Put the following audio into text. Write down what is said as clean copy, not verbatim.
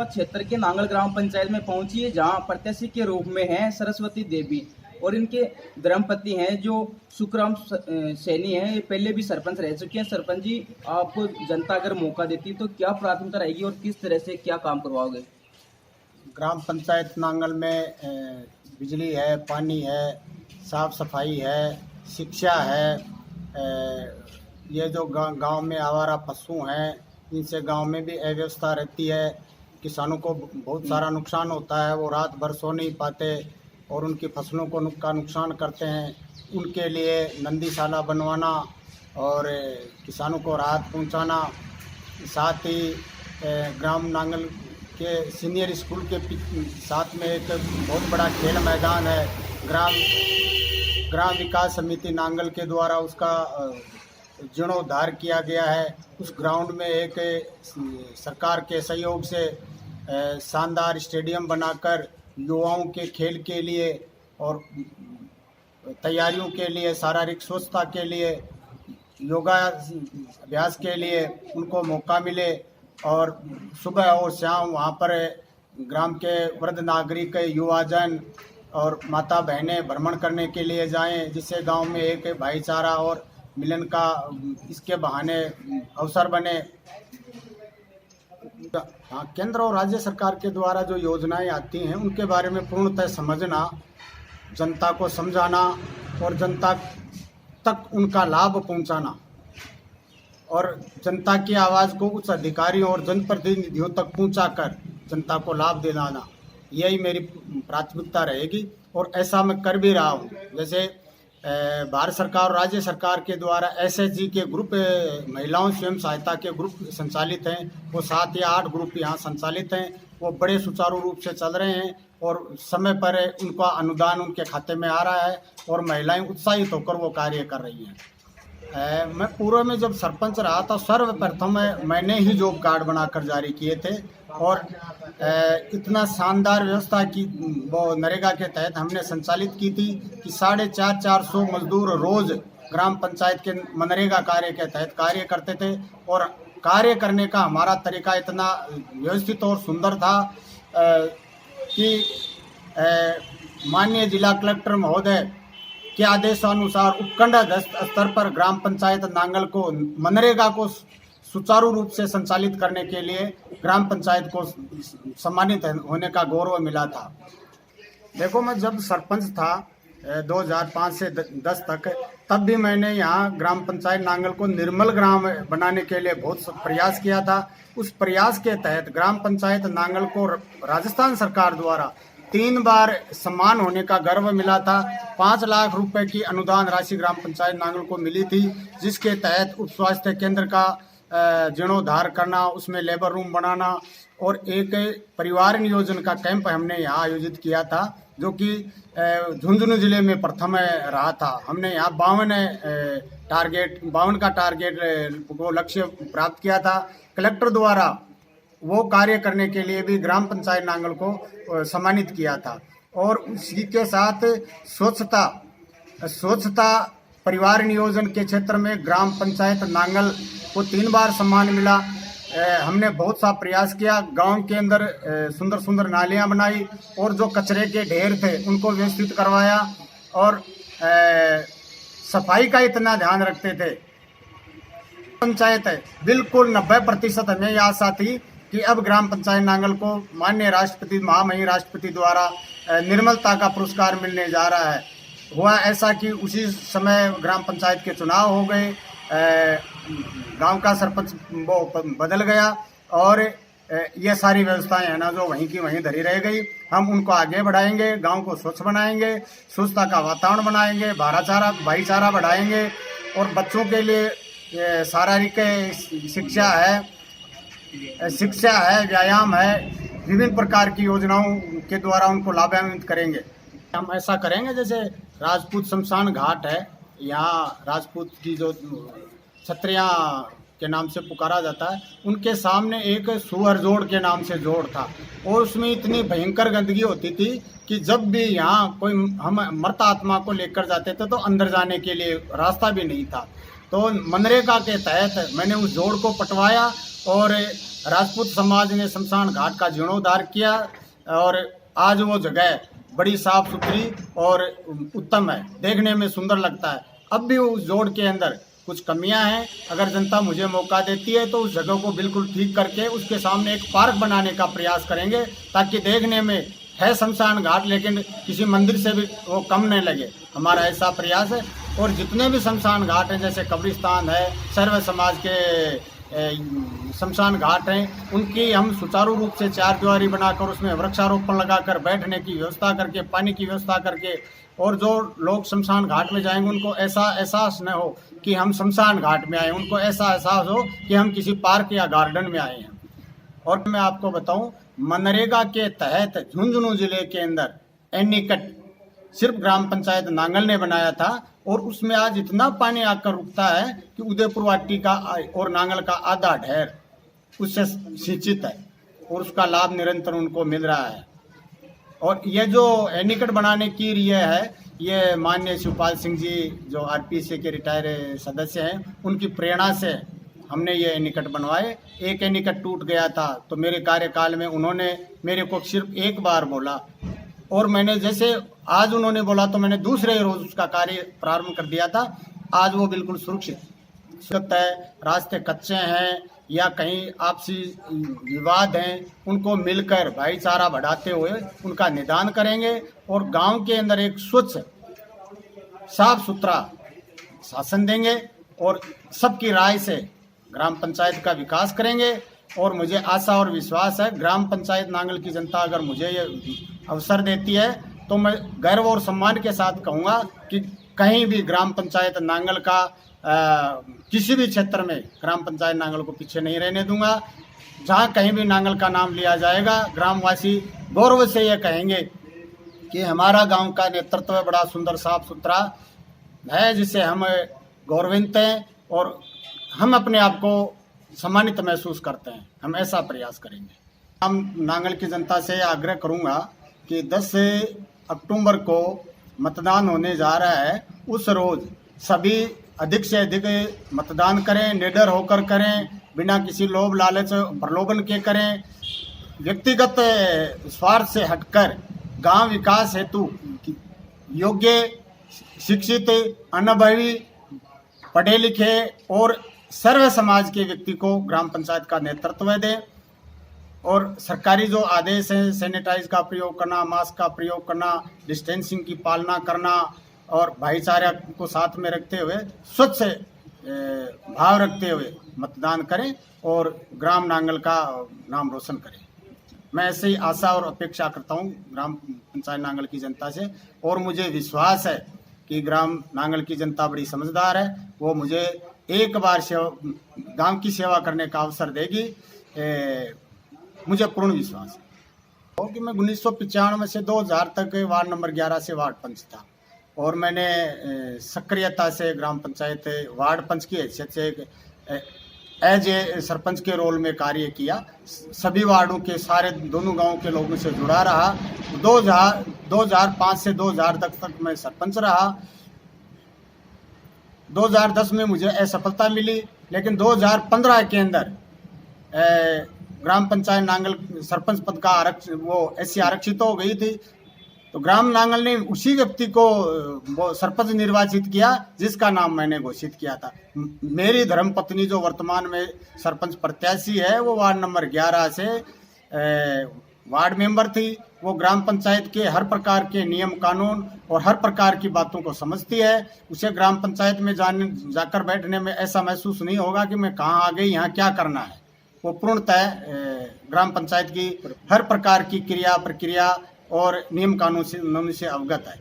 क्षेत्र के नांगल ग्राम पंचायत में पहुंची है, जहां प्रत्याशी के रूप में हैं सरस्वती देवी और इनके धर्मपति हैं जो सुखराम सैनी हैं। ये पहले भी सरपंच रह चुके हैं। सरपंच जी, आपको जनता अगर मौका देती तो क्या प्राथमिकता रहेगी और किस तरह से क्या काम करवाओगे? ग्राम पंचायत नांगल में बिजली है, पानी है, साफ सफाई है, शिक्षा है। ये जो गांव में आवारा पशु हैं, इनसे गांव में भी अव्यवस्था रहती है। किसानों को बहुत सारा नुकसान होता है, वो रात भर सो नहीं पाते और उनकी फसलों को का नुकसान करते हैं। उनके लिए नंदीशाला बनवाना और किसानों को राहत पहुंचाना, साथ ही ग्राम नांगल के सीनियर स्कूल के साथ में एक बहुत बड़ा खेल मैदान है। ग्राम विकास समिति नांगल के द्वारा उसका जीर्णोद्धार किया गया है। उस ग्राउंड में एक सरकार के सहयोग से शानदार स्टेडियम बनाकर युवाओं के खेल के लिए और तैयारियों के लिए, शारीरिक स्वच्छता के लिए, योगा अभ्यास के लिए उनको मौका मिले और सुबह और शाम वहाँ पर ग्राम के वृद्ध नागरिक, युवाजन और माता बहनें भ्रमण करने के लिए जाएं, जिससे गांव में एक भाईचारा और मिलन का इसके बहाने अवसर बने। हाँ, केंद्र और राज्य सरकार के द्वारा जो योजनाएं आती हैं उनके बारे में पूर्णतः समझना, जनता को समझाना और जनता तक उनका लाभ पहुंचाना और जनता की आवाज़ को उच्च अधिकारियों और जनप्रतिनिधियों तक पहुंचाकर जनता को लाभ दिलाना, यही मेरी प्राथमिकता रहेगी और ऐसा मैं कर भी रहा हूँ। जैसे भारत सरकार और राज्य सरकार के द्वारा SHG के ग्रुप, महिलाओं स्वयं सहायता के ग्रुप संचालित हैं, वो 7 या 8 ग्रुप यहाँ संचालित हैं। वो बड़े सुचारू रूप से चल रहे हैं और समय पर उनका अनुदान उनके खाते में आ रहा है और महिलाएं उत्साहित होकर वो कार्य कर रही हैं। मैं पूर्व में जब सरपंच रहा था, सर्वप्रथम मैंने ही जॉब कार्ड बनाकर जारी किए थे और इतना शानदार व्यवस्था की वो नरेगा के तहत हमने संचालित की थी कि 450 मजदूर रोज ग्राम पंचायत के मनरेगा कार्य के तहत कार्य करते थे और कार्य करने का हमारा तरीका इतना व्यवस्थित और सुंदर था कि माननीय जिला कलेक्टर महोदय के आदेशानुसार उपखंड स्तर पर ग्राम पंचायत नांगल को मनरेगा को सुचारू रूप से संचालित करने के लिए ग्राम पंचायत को सम्मानित होने का गौरव मिला था। देखो, मैं जब सरपंच था 2005 से 10 तक, तब भी मैंने यहाँ ग्राम पंचायत नांगल को निर्मल ग्राम बनाने के लिए बहुत प्रयास किया था। उस प्रयास के तहत ग्राम पंचायत नांगल को राजस्थान सरकार द्वारा 3 बार सम्मान होने का गर्व मिला था। 5 लाख रुपए की अनुदान राशि ग्राम पंचायत नांगल को मिली थी, जिसके तहत उप स्वास्थ्य केंद्र का जीर्णोद्धार करना, उसमें लेबर रूम बनाना और एक परिवार नियोजन का कैंप हमने यहाँ आयोजित किया था, जो कि झुंझुनू जिले में प्रथम रहा था। हमने यहाँ 52 का टारगेट को लक्ष्य प्राप्त किया था। कलेक्टर द्वारा वो कार्य करने के लिए भी ग्राम पंचायत नांगल को सम्मानित किया था और उसी के साथ स्वच्छता परिवार नियोजन के क्षेत्र में ग्राम पंचायत नांगल को 3 बार सम्मान मिला। हमने बहुत सा प्रयास किया, गांव के अंदर सुंदर सुंदर नालियां बनाई और जो कचरे के ढेर थे उनको व्यवस्थित करवाया और सफाई का इतना ध्यान रखते थे। पंचायत है बिल्कुल 90% हमें यह आशा थी कि अब ग्राम पंचायत नांगल को माननीय राष्ट्रपति, महामहिम राष्ट्रपति द्वारा निर्मलता का पुरस्कार मिलने जा रहा है। हुआ ऐसा कि उसी समय ग्राम पंचायत के चुनाव हो गए, गांव का सरपंच वो बदल गया और ये सारी व्यवस्थाएं है ना जो वहीं की वहीं धरी रह गई। हम उनको आगे बढ़ाएंगे, गांव को स्वच्छ बनाएंगे, स्वच्छता का वातावरण बनाएंगे, भाईचारा बढ़ाएंगे और बच्चों के लिए शारीरिक शिक्षा है, व्यायाम है, विभिन्न प्रकार की योजनाओं के द्वारा उनको लाभान्वित करेंगे। हम ऐसा करेंगे जैसे राजपूत शमशान घाट है, यहाँ राजपूत की जो छत्रियाँ के नाम से पुकारा जाता है, उनके सामने एक सुअर जोड़ के नाम से जोड़ था और उसमें इतनी भयंकर गंदगी होती थी कि जब भी यहाँ कोई हम मृत आत्मा को लेकर जाते थे तो अंदर जाने के लिए रास्ता भी नहीं था। तो मनरेगा के तहत मैंने उस जोड़ को पटवाया और राजपूत समाज ने शमशान घाट का जीर्णोद्धार किया और आज वो जगह बड़ी साफ सुथरी और उत्तम है, देखने में सुंदर लगता है। अब भी उस जोड़ के अंदर कुछ कमियां हैं। अगर जनता मुझे मौका देती है तो उस जगह को बिल्कुल ठीक करके उसके सामने एक पार्क बनाने का प्रयास करेंगे, ताकि देखने में है शमशान घाट लेकिन किसी मंदिर से भी वो कम नहीं लगे। हमारा ऐसा प्रयास है। और जितने भी शमशान घाट हैं, जैसे कब्रिस्तान है, सर्व समाज के शमशान घाट हैं, उनकी हम सुचारू रूप से चार दीवारी बनाकर उसमें वृक्षारोपण लगाकर बैठने की व्यवस्था करके, पानी की व्यवस्था करके, और जो लोग शमशान घाट में जाएंगे उनको ऐसा एहसास न हो कि हम शमशान घाट में आए, उनको ऐसा एहसास हो कि हम किसी पार्क या गार्डन में आए हैं। और मैं आपको बताऊं, मनरेगा के तहत झुंझुनू जिले के अंदर एनीकट सिर्फ ग्राम पंचायत नांगल ने बनाया था, और उसमें आज इतना पानी आकर रुकता है कि उदयपुर वाटी का और नांगल का आधा ढेर उससे सिंचित है, और उसका लाभ निरंतर उनको मिल रहा है। और ये जो एनीकट बनाने की ये है, ये माननीय शिवपाल सिंह जी जो आरपीसी के रिटायर सदस्य हैं, उनकी प्रेरणा से हमने ये एनीकट बनवाए। एक एनीकट टूट गया था तो मेरे कार्यकाल में उन्होंने मेरे को सिर्फ एक बार बोला, और मैंने जैसे आज उन्होंने बोला तो मैंने दूसरे रोज उसका कार्य प्रारंभ कर दिया था। आज वो बिल्कुल सुरक्षित है। रास्ते कच्चे हैं या कहीं आपसी विवाद हैं, उनको मिलकर भाईचारा बढ़ाते हुए उनका निदान करेंगे, और गांव के अंदर एक स्वच्छ साफ सुथरा शासन देंगे, और सबकी राय से ग्राम पंचायत का विकास करेंगे। और मुझे आशा और विश्वास है, ग्राम पंचायत नांगल की जनता अगर मुझे ये अवसर देती है तो मैं गर्व और सम्मान के साथ कहूँगा कि कहीं भी ग्राम पंचायत नांगल का किसी भी क्षेत्र में ग्राम पंचायत नांगल को पीछे नहीं रहने दूंगा। जहाँ कहीं भी नांगल का नाम लिया जाएगा, ग्रामवासी गौरव से ये कहेंगे कि हमारा गांव का नेतृत्व बड़ा सुंदर साफ सुथरा है, जिससे हम गौरवान्वित हैं और हम अपने आप को सम्मानित महसूस करते हैं। हम ऐसा प्रयास करेंगे। हम नांगल की जनता से आग्रह करूंगा कि 10 अक्टूबर को मतदान होने जा रहा है, उस रोज सभी अधिक से अधिक मतदान करें, निडर होकर करें, बिना किसी लोभ लालच प्रलोभन के करें। व्यक्तिगत स्वार्थ से हटकर गांव विकास हेतु योग्य, शिक्षित, अनुभवी, पढ़े लिखे और सर्व समाज के व्यक्ति को ग्राम पंचायत का नेतृत्व दें। और सरकारी जो आदेश हैं, सैनिटाइज का प्रयोग करना, मास्क का प्रयोग करना, डिस्टेंसिंग की पालना करना और भाईचारा को साथ में रखते हुए, स्वच्छ भाव रखते हुए मतदान करें और ग्राम नांगल का नाम रोशन करें। मैं ऐसे ही आशा और अपेक्षा करता हूँ ग्राम पंचायत नांगल की जनता से, और मुझे विश्वास है कि ग्राम नांगल की जनता बड़ी समझदार है। वो मुझे एक बार गांव की सेवा करने का अवसर देगी, मुझे पूर्ण विश्वास है। कि मैं 1995 से 2000 तक वार्ड नंबर 11 से वार्ड पंच था, और मैंने सक्रियता से ग्राम पंचायत वार्ड पंच की हैसियत से एज ए सरपंच के रोल में कार्य किया। सभी वार्डों के सारे दोनों गांवों के लोगों से जुड़ा रहा। 2005 से 2010 तक मैं सरपंच रहा। 2010 में मुझे असफलता मिली, लेकिन 2015 के अंदर ग्राम पंचायत नांगल सरपंच पद का ऐसी आरक्षित हो गई थी, तो ग्राम नांगल ने उसी व्यक्ति को वो सरपंच निर्वाचित किया जिसका नाम मैंने घोषित किया था। मेरी धर्मपत्नी जो वर्तमान में सरपंच प्रत्याशी है, वो वार्ड नंबर 11 से वार्ड मेंबर थी। वो ग्राम पंचायत के हर प्रकार के नियम कानून और हर प्रकार की बातों को समझती है। उसे ग्राम पंचायत में जाकर बैठने में ऐसा महसूस नहीं होगा कि मैं कहाँ आ गई, यहाँ क्या करना है। वो पूर्णतः ग्राम पंचायत की हर प्रकार की क्रिया प्रक्रिया और नियम कानून से अवगत है।